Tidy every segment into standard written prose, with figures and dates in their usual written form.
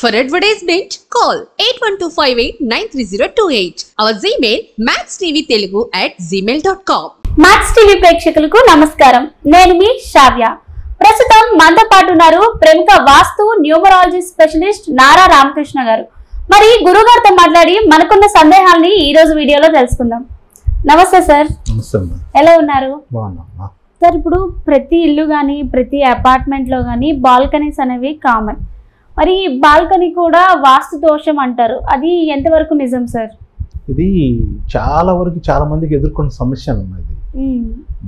For advertisement, call 8125893028. Our Gmail maxtvtelugu@gmail.com. Max TV ప్రేక్షకులకు నమస్కారం. నేను మీ శ్రావ్య. ప్రస్తుతం మనతో పాటు ఉన్నారు ప్రముఖ వాస్తు న్యూమరాలజీ స్పెషలిస్ట్ నారా రామకృష్ణ గారు. మరి గురుగారితో మాట్లాడి మనకున్న సందేహాలని ఈ రోజు వీడియోలో తెలుసుకుందాం. నమస్తే సార్. ఎలా ఉన్నారు సార్? ఇప్పుడు ప్రతి ఇల్లు కానీ ప్రతి అపార్ట్మెంట్లో కానీ బాల్కనీస్ అనేవి కామన్. మరి బాల్కనీ కూడా వాస్తు దోషం అంటారు, అది ఎంతవరకు నిజం సార్? ఇది చాలా వరకు చాలా మందికి ఎదుర్కొన్న సమస్య అన్నది.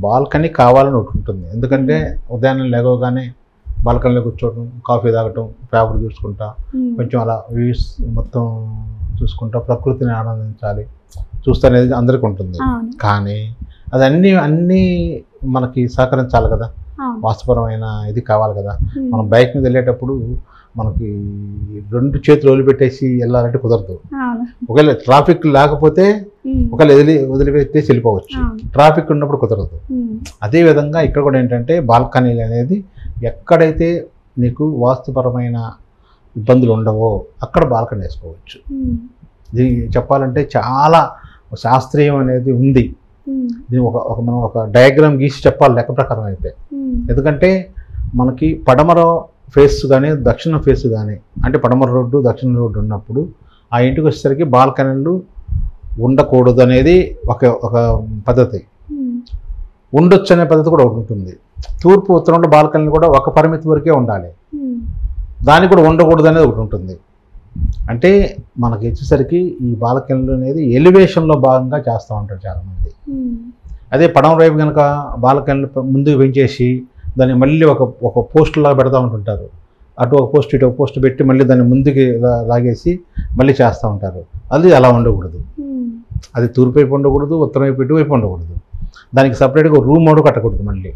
బాల్కనీ కావాలని ఒకటి ఉంటుంది. ఎందుకంటే ఉదయాన్నే లేవగానే బాల్కనీలో కూర్చోవడం, కాఫీ తాగటం, పేపర్ చూసుకుంటా, కొంచెం అలా వ్యూస్ మొత్తం చూసుకుంటా ప్రకృతిని ఆనందించాలి చూస్తే అనేది అందరికీ ఉంటుంది. కానీ అది అన్నీ మనకి సహకరించాలి కదా, వాస్తుపరమైన ఇది కావాలి కదా. మనం బైక్ మీద వెళ్ళేటప్పుడు మనకి రెండు చేతులు వదిలిపెట్టేసి వెళ్ళాలంటే కుదరదు. ఒకవేళ ట్రాఫిక్ లేకపోతే ఒకవేళ వదిలిపెట్టేసి వెళ్ళిపోవచ్చు, ట్రాఫిక్ ఉన్నప్పుడు కుదరదు. అదేవిధంగా ఇక్కడ కూడా ఏంటంటే బాల్కనీలు అనేది ఎక్కడైతే నీకు వాస్తుపరమైన ఇబ్బందులు ఉండవో అక్కడ బాల్కనీ వేసుకోవచ్చు. ఇది చెప్పాలంటే చాలా శాస్త్రీయం అనేది ఉంది. దీని మనం ఒక డయాగ్రామ్ గీసి చెప్పాలి లెక్క ప్రకారం అయితే. ఎందుకంటే మనకి పడమర ఫేస్ కానీ దక్షిణ ఫేస్ కానీ, అంటే పడమర రోడ్డు దక్షిణ రోడ్డు ఉన్నప్పుడు ఆ ఇంటికి వచ్చేసరికి బాల్కనీలు ఉండకూడదు అనేది ఒక పద్ధతి. ఉండొచ్చు అనే పద్ధతి కూడా ఒకటి ఉంటుంది. తూర్పు ఉత్తరంలో బాల్కనీలు కూడా ఒక పరిమితి వరకే ఉండాలి, దానికి కూడా ఉండకూడదు అనేది ఒకటి ఉంటుంది. అంటే మనకి వచ్చేసరికి ఈ బాల్కనీలు అనేది ఎలివేషన్లో భాగంగా చేస్తూ ఉంటారు చాలామంది. అదే పడమర వైపు కనుక బాల్కనీలు ముందుకు పెంచేసి దాన్ని మళ్ళీ ఒక పోస్టులా పెడతా ఉంటుంటారు. అటు ఒక పోస్ట్ ఇటు ఒక పోస్ట్ పెట్టి మళ్ళీ దాన్ని ముందుకి లాగేసి మళ్ళీ చేస్తూ ఉంటారు. అది అలా ఉండకూడదు. అది తూర్పు వైపు ఉండకూడదు, ఉత్తరం వైపు ఇటువైపు ఉండకూడదు. దానికి సపరేట్గా రూమ్ కూడా కట్టకూడదు. మళ్ళీ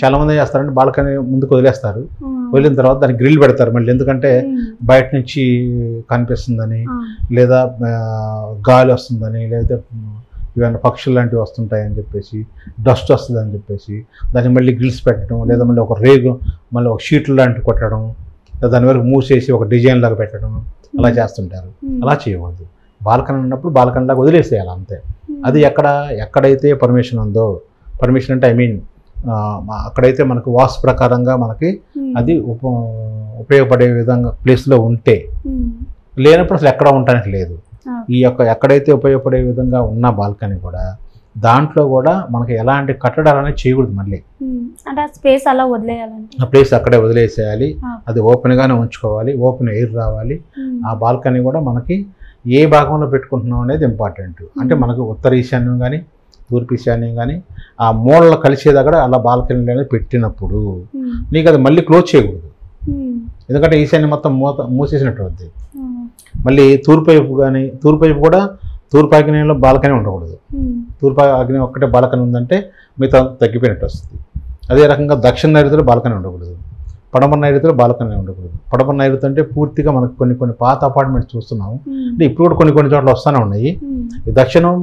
చాలామంది చేస్తారంటే బాల్కనీ ముందుకు వదిలేస్తారు, వదిలిన తర్వాత దానికి గ్రిల్ పెడతారు మళ్ళీ. ఎందుకంటే బయట నుంచి కనిపిస్తుందని, లేదా గాలి వస్తుందని, లేదా ఇవన్నీ పక్షులు లాంటివి వస్తుంటాయని చెప్పేసి, డస్ట్ వస్తుందని చెప్పేసి దాన్ని మళ్ళీ గ్రిల్స్ పెట్టడం, లేదా మళ్ళీ ఒక రేగు మళ్ళీ ఒక షీట్లు లాంటివి కొట్టడం, లేదా దాని వరకు మూసేసి ఒక డిజైన్ లాగా పెట్టడం, అలా చేస్తుంటారు. అలా చేయకూడదు. బాల్కనీ ఉన్నప్పుడు బాల్కనీ లాగా వదిలేసేయాలి అంతే. అది ఎక్కడైతే పర్మిషన్ ఉందో, పర్మిషన్ అంటే అక్కడైతే మనకు వాస్తు ప్రకారంగా మనకి అది ఉపయోగపడే విధంగా ప్లేస్లో ఉంటే, లేనప్పుడు అసలు ఎక్కడ ఉండడానికి లేదు. ఎక్కడైతే ఉపయోగపడే విధంగా ఉన్న బాల్కనీ కూడా దాంట్లో కూడా మనకి ఎలాంటి కట్టడాలు అనేది చేయకూడదు. మళ్ళీ అంటే స్పేస్ అలా వదిలేయాలంటే ఆ ప్లేస్ అక్కడే వదిలేసేయాలి. అది ఓపెన్గానే ఉంచుకోవాలి, ఓపెన్ ఎయిర్ రావాలి. ఆ బాల్కనీ కూడా మనకి ఏ భాగంలో పెట్టుకుంటున్నాం అనేది ఇంపార్టెంట్. అంటే మనకు ఉత్తర ఈశాన్యం కానీ తూర్పు ఈశాన్యం కానీ ఆ మూలలో కలిసేదక్కడ అలా బాల్కనీ అనేది పెట్టినప్పుడు నీకు అది మళ్ళీ క్లోజ్ చేయకూడదు. ఎందుకంటే ఈశాన్యం మొత్తం మూసేసినట్టు అవుద్ది. మళ్ళీ తూర్పు వైపు కూడా తూర్పు ఆగ్నేయంలో బాల్కనీ ఉండకూడదు. తూర్పు ఆగ్నేయం ఒక్కటే బాల్కనీ ఉందంటే మిగతా తగ్గిపోయినట్టు వస్తుంది. అదే రకంగా దక్షిణ నైరుతిలో బాల్కనీ ఉండకూడదు, పడమర నైరుతిలో బాల్కనీ ఉండకూడదు. పడమర నైరుతి అంటే పూర్తిగా మనకు కొన్ని పాత అపార్ట్మెంట్స్ చూస్తున్నాము, అంటే ఇప్పుడు కూడా కొన్ని చోట్ల వస్తూనే ఉన్నాయి. ఈ దక్షిణం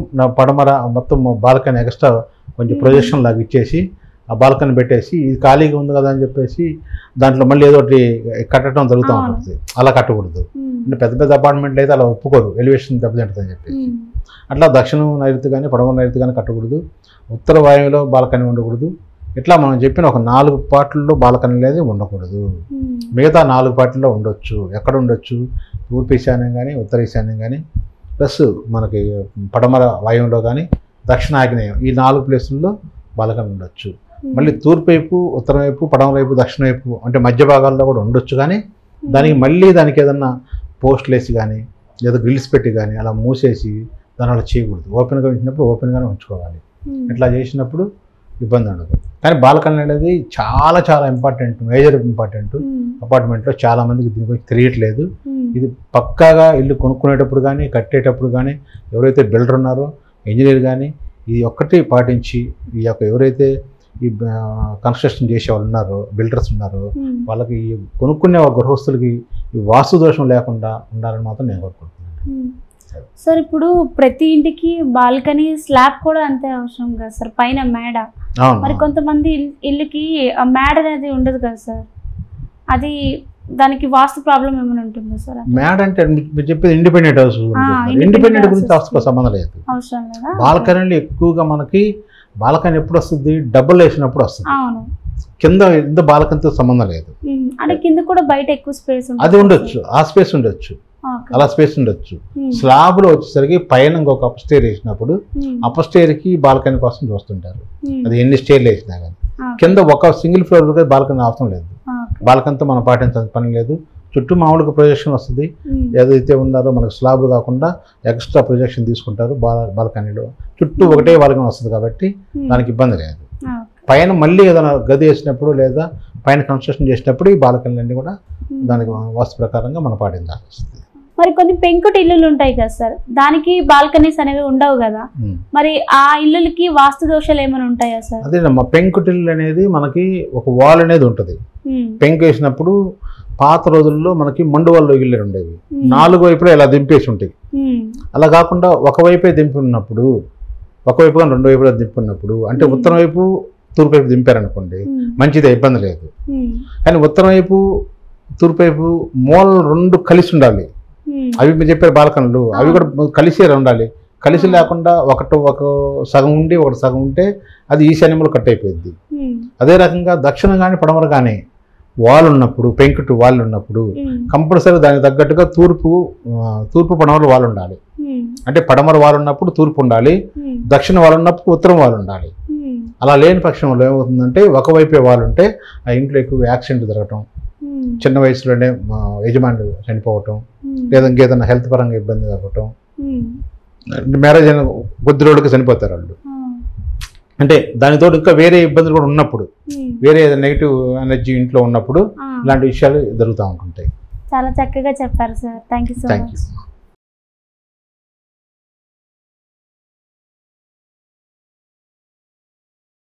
పడమర మొత్తం బాల్కనీ ఎక్స్ట్రా కొంచెం ప్రొజెక్షన్ లాగా ఇచ్చేసి ఆ బాల్కనీ పెట్టేసి ఇది ఖాళీగా ఉంది కదా అని చెప్పేసి దాంట్లో మళ్ళీ ఏదో ఒకటి కట్టడం జరుగుతూ ఉంటుంది. అలా కట్టకూడదు. అంటే పెద్ద అపార్ట్మెంట్లు అయితే అలా ఒప్పుకోరు, ఎలివేషన్ దెబ్బతింటుందని చెప్పేసి. అట్లా దక్షిణ నైరుతి కానీ పడమర నైరుతి కానీ కట్టకూడదు. ఉత్తర వాయువులో బాల్కనీ ఉండకూడదు. ఇట్లా మనం చెప్పిన ఒక 4 పార్ట్లలో బాల్కనీ అనేది ఉండకూడదు. మిగతా 4 పార్ట్లలో ఉండొచ్చు. ఎక్కడ ఉండొచ్చు? తూర్పు ఈశాన్యం కానీ ఉత్తర ఈశాన్యం కానీ ప్లస్ మనకి పడమర వాయువులో కానీ దక్షిణ ఆగ్నేయం, ఈ 4 ప్లేసుల్లో బాల్కనీ ఉండొచ్చు. మళ్ళీ తూర్పు వైపు, ఉత్తరం వైపు, పడమర వైపు, దక్షిణ వైపు అంటే మధ్య భాగాల్లో కూడా ఉండొచ్చు. కానీ దానికి ఏదన్నా పోస్టులు వేసి కానీ లేదా గ్రిల్స్ పెట్టి కానీ అలా మూసేసి దాని అలా చేయకూడదు. ఓపెన్గా ఉంచినప్పుడు ఓపెన్గానే ఉంచుకోవాలి. ఇట్లా చేసినప్పుడు ఇబ్బంది ఉండదు. కానీ బాల్కనీ అనేది చాలా చాలా ఇంపార్టెంట్, మేజర్ ఇంపార్టెంట్. అపార్ట్మెంట్లో చాలామందికి దీని గురించి తెలియట్లేదు. ఇది పక్కాగా ఇల్లు కొనుక్కునేటప్పుడు కానీ కట్టేటప్పుడు కానీ ఎవరైతే బిల్డర్ ఉన్నారో, ఇంజనీర్ కానీ ఇది ఒక్కటి పాటించి ఎవరైతే ఈ కన్స్ట్రక్షన్ చేసే వాళ్ళు ఉన్నారో, బిల్డర్స్ ఉన్నారో, వాళ్ళకి కొనుక్కునే గృహస్థులకి ఈ వాస్తు దోషం లేకుండా ఉండాలని మాత్రం నేను కోరుకుంటున్నాను. సార్ ఇప్పుడు ప్రతి ఇంటికి బాల్కనీ స్లాబ్ కూడా అంతే అవసరం కదా సార్, పైన మేడ. మరి కొంతమంది ఇల్లుకి మేడ అనేది ఉండదు కదా సార్, అది దానికి వాస్తు ప్రాబ్లం ఏమైనా ఉంటుందా సార్? మ్యాడ్ అంటే మీరు చెప్పేది ఇండిపెండెంట్ హౌస్. ఇండిపెండెంట్ గురించి వాస్తుకు సంబంధం లేదు. అవసరం లేదా? బాల్కనీలు ఎక్కువగా మనకి బాల్కనీ ఎప్పుడు వస్తుంది, డబ్బులు వేసినప్పుడు వస్తుంది. అవును. కింద బాల్కనీతో సంబంధం లేదు. అంటే కింద కూడా బయట ఎక్కువ స్పేస్ అది ఉండొచ్చు, ఆ స్పేస్ ఉండొచ్చు, అలా స్పేస్ ఉండొచ్చు. స్లాబ్ లో వచ్చేసరికి పైన ఇంకొక అప్స్టేర్ వేసినప్పుడు అప్స్టేర్ కి బాల్కనీ కోసం చూస్తుంటారు. అది ఎన్ని స్టేర్లు వేసినా కానీ కింద ఒక సింగిల్ ఫ్లోర్ బాల్కనీ అవసరం లేదు. బాల్కనీతో మనం పాటించాల్సిన పని లేదు. చుట్టూ మామూలుగా ప్రొజెక్షన్ వస్తుంది. ఏదైతే ఉన్నారో మనకు స్లాబ్లు కాకుండా ఎక్స్ట్రా ప్రొజెక్షన్ తీసుకుంటారు బాల్కనీలో. చుట్టూ ఒకటే బాల్కనీ వస్తుంది కాబట్టి దానికి ఇబ్బంది లేదు. పైన మళ్ళీ ఏదైనా గది వేసినప్పుడు లేదా పైన కన్స్ట్రక్షన్ చేసినప్పుడు ఈ బాల్కనీలన్నీ కూడా దానికి వాస్తు ప్రకారంగా మనం పాటించాల్సి వస్తుంది. మరి కొన్ని పెంకుటి ఇల్లులు ఉంటాయి కదా సార్, దానికి బాల్కనీస్ అనేవి ఉండవు కదా, మరి ఆ ఇల్లులకి వాస్తు దోషాలు ఏమైనా ఉంటాయా సార్? అదేనమ్మా, పెంకుటిల్లు అనేది మనకి ఒక వాల్ అనేది ఉంటుంది. పెంకు వేసినప్పుడు పాత రోజుల్లో మనకి మండు వాళ్ళు ఇల్లు ఉండేవి, 4 వైపులా ఇలా దింపేసి ఉంటాయి. అలా కాకుండా ఒకవైపే దింపి ఉన్నప్పుడు, ఒకవైపుగా 2 వైపులా దింపి ఉన్నప్పుడు, అంటే ఉత్తరం వైపు తూర్పు వైపు దింపారనుకోండి మంచిదే, ఇబ్బంది లేదు. కానీ ఉత్తరం వైపు తూర్పు వైపు మూలలు 2 కలిసి ఉండాలి. అవి మీరు చెప్పారు బాల్కనీలు, అవి కూడా కలిసే ఉండాలి. కలిసి లేకుండా ఒక సగం ఉండి ఒకటి సగం ఉంటే అది ఈశాన్యంలో కట్ అయిపోయింది. అదే రకంగా దక్షిణం కానీ పడమర కానీ వాల్ ఉన్నప్పుడు, పెంకుటి వాళ్ళు ఉన్నప్పుడు కంపల్సరీ దానికి తగ్గట్టుగా తూర్పు పడమర వాళ్ళు ఉండాలి. అంటే పడమర వాళ్ళు ఉన్నప్పుడు తూర్పు ఉండాలి, దక్షిణ వాళ్ళు ఉన్నప్పుడు ఉత్తరం వాళ్ళు ఉండాలి. అలా లేని పక్షంలో ఏమవుతుందంటే ఒకవైపే వాళ్ళు ఉంటే ఆ ఇంట్లో ఎక్కువ యాక్సిడెంట్ జరగటం, చిన్న వయసులోనే యజమాని చనిపోవటం, లేదా ఇంకేదైనా హెల్త్ పరంగా ఇబ్బంది కలగటం, మ్యారేజ్ అయిన కొద్ది రోజులకి చనిపోతారు వాళ్ళు. అంటే దానితో ఇంకా వేరే ఇబ్బందులు కూడా ఉన్నప్పుడు, వేరే నెగిటివ్ ఎనర్జీ ఇంట్లో ఉన్నప్పుడు ఇలాంటి విషయాలు జరుగుతూ ఉంటుంటాయి. చాలా చక్కగా చెప్పారు sir. Thank you so much.